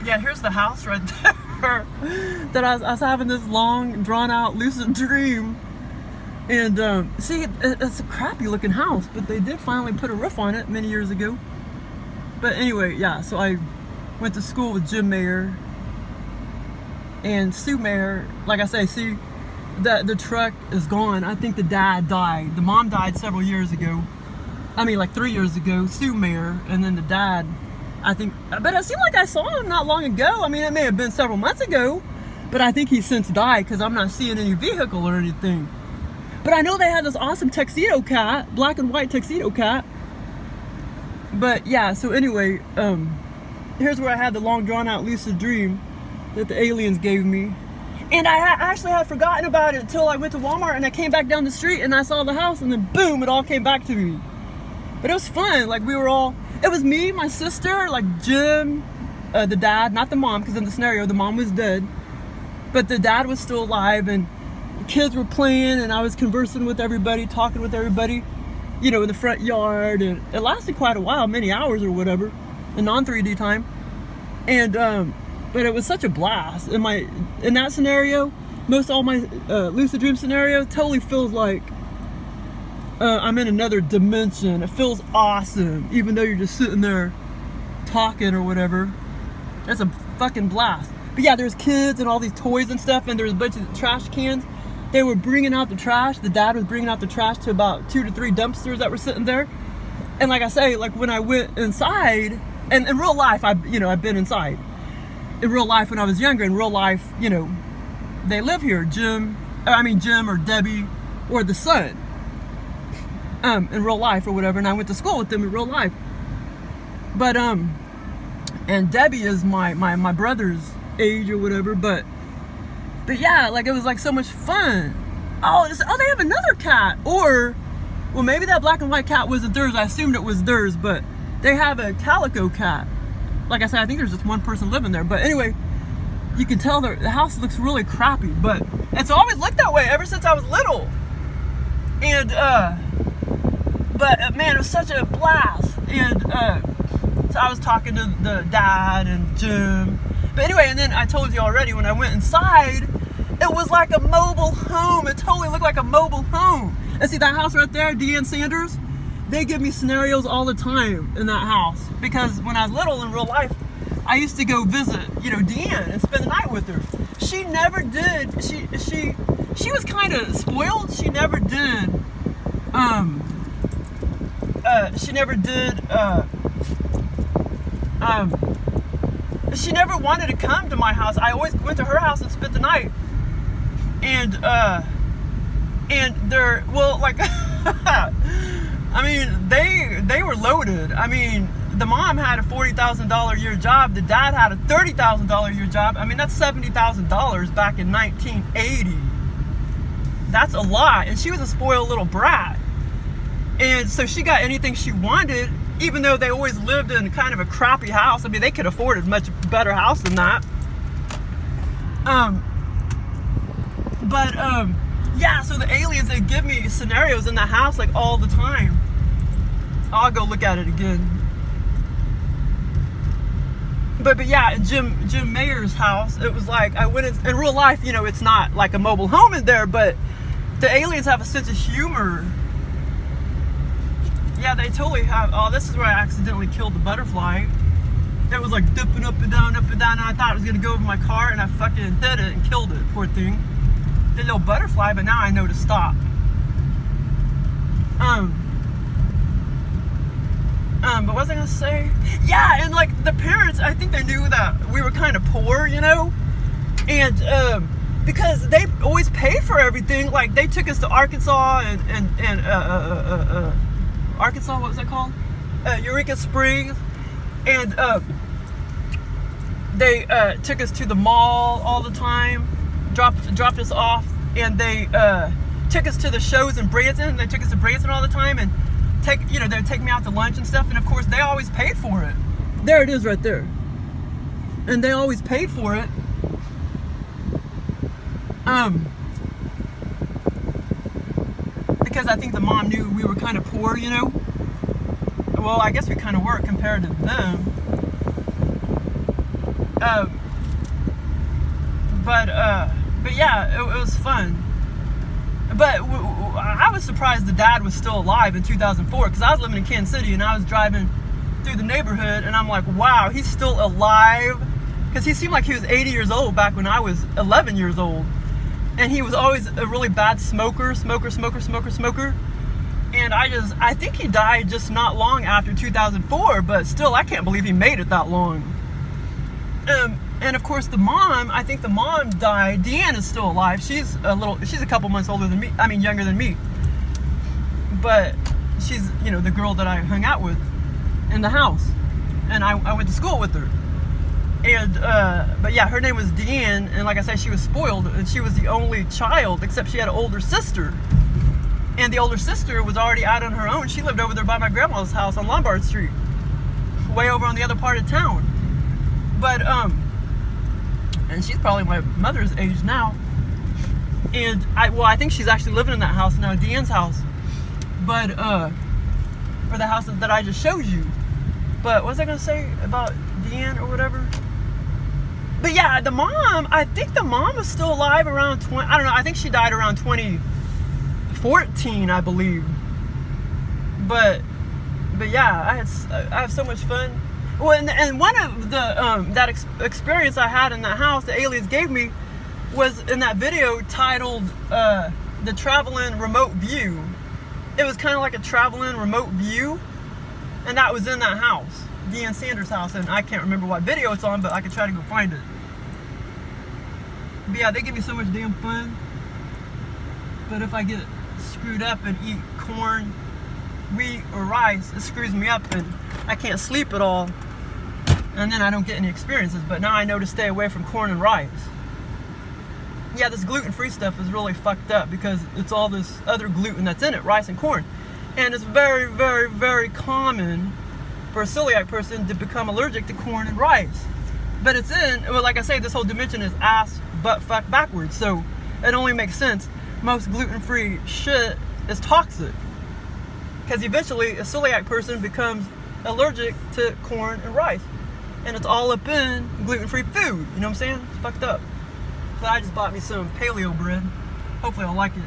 yeah, here's the house right there. That I was having this long, drawn-out, lucid dream. And see, it's a crappy looking house, but they did finally put a roof on it many years ago. But anyway, yeah, so I went to school with Jim Mayer and Sue Mayer. Like I say, see, the truck is gone. I think the dad died. The mom died several years ago. I mean, like 3 years ago, Sue Mayer, and then the dad, I think, but it seemed like I saw him not long ago. I mean, it may have been several months ago, but I think he's since died because I'm not seeing any vehicle or anything. But I know they had this awesome tuxedo cat, black and white tuxedo cat. But yeah, so anyway, here's where I had the long drawn out lucid dream that the aliens gave me. And I actually had forgotten about it until I went to Walmart and I came back down the street and I saw the house and then boom, it all came back to me. But it was fun, like we were all, it was me, my sister, like Jim, the dad, not the mom, because in the scenario the mom was dead. But the dad was still alive and the kids were playing and I was conversing with everybody, talking with everybody, you know, in the front yard, and it lasted quite a while, many hours or whatever, in non-3D time. And but it was such a blast. In that scenario, most all my lucid dream scenario totally feels like I'm in another dimension. It feels awesome, even though you're just sitting there talking or whatever. That's a fucking blast. But yeah, there's kids and all these toys and stuff, and there's a bunch of trash cans. They were bringing out the trash. The dad was bringing out the trash to about 2 to 3 dumpsters that were sitting there. And like I say, like when I went inside, and in real life, I've been inside. In real life, when I was younger, in real life, you know, they live here. Jim or Debbie or the son. In real life or whatever, and I went to school with them in real life. But and Debbie is my brother's age or whatever, but yeah, like it was like so much fun. Oh, they have another cat, or well, maybe that black and white cat wasn't theirs. I assumed it was theirs, but they have a calico cat. Like I said, I think there's just one person living there. But anyway, you can tell the house looks really crappy, but it's always looked that way ever since I was little. And but man, it was such a blast. And so I was talking to the dad and Jim. But anyway, and then I told you already, when I went inside, it was like a mobile home. It totally looked like a mobile home. And see that house right there, Deane Sanders? They give me scenarios all the time in that house. Because when I was little in real life, I used to go visit, you know, Deane and spend the night with her. She never did, she was kind of spoiled. She never did, she never wanted to come to my house. I always went to her house and spent the night. And they're, well, like, I mean, they were loaded. I mean, the mom had a $40,000 a year job. The dad had a $30,000 a year job. I mean, that's $70,000 back in 1980. That's a lot. And she was a spoiled little brat. And so she got anything she wanted, even though they always lived in kind of a crappy house. I mean, they could afford a much better house than that. Yeah, so the aliens, they give me scenarios in the house like all the time. I'll go look at it again. But yeah, in Jim Mayer's house, it was like, I went in real life, you know, it's not like a mobile home in there, but the aliens have a sense of humor. Yeah, they totally have. Oh, this is where I accidentally killed the butterfly. It was like dipping up and down, and I thought it was gonna go over my car, and I fucking hit it and killed it, poor thing. The little butterfly, but now I know to stop. But what was I gonna say? Yeah, and like the parents, I think they knew that we were kind of poor, you know? And because they always paid for everything. Like they took us to Arkansas and Arkansas, what was that called? Eureka Springs. And they took us to the mall all the time, dropped us off, and they took us to the shows in Branson. They took us to Branson all the time, and they'd take me out to lunch and stuff. And of course, they always paid for it. There it is, right there. And they always paid for it. Because I think the mom knew we were kind of poor, you know. Well, I guess we kind of were compared to them. but yeah, it was fun. But I was surprised the dad was still alive in 2004, because I was living in Kansas City and I was driving through the neighborhood and I'm like, wow, he's still alive, because he seemed like he was 80 years old back when I was 11 years old. And he was always a really bad smoker. And I think he died just not long after 2004, but still, I can't believe he made it that long. And of course the mom, I think the mom died. Deane is still alive. She's a couple months older than me, younger than me. But she's, the girl that I hung out with in the house. And I went to school with her. And, but yeah, her name was Deane, and like I said, she was spoiled, and she was the only child, except she had an older sister. And the older sister was already out on her own. She lived over there by my grandma's house on Lombard Street, way over on the other part of town. But, and she's probably my mother's age now. And I think she's actually living in that house now, Deane's house. But, or the house that I just showed you. But what was I going to say about Deane or whatever? But yeah, the mom, I think the mom was still alive around I don't know, I think she died around 2014, I believe. But yeah, I have so much fun. Well, and one of the experience I had in that house the aliens gave me was in that video titled the Traveling Remote View. It was kind of like a traveling remote view, and that was in that house, Deane Sanders' house, and I can't remember what video it's on, but I could try to go find it. But yeah, they give me so much damn fun. But if I get screwed up and eat corn, wheat, or rice, it screws me up and I can't sleep at all. And then I don't get any experiences. But now I know to stay away from corn and rice. Yeah, this gluten-free stuff is really fucked up because it's all this other gluten that's in it, rice and corn. And it's very, very, very common for a celiac person to become allergic to corn and rice. But it's well, like I say, this whole dimension is ass, butt, fuck backwards. So it only makes sense. Most gluten-free shit is toxic. Because eventually a celiac person becomes allergic to corn and rice. And it's all up in gluten-free food. You know what I'm saying? It's fucked up. But I just bought me some paleo bread. Hopefully I'll like it.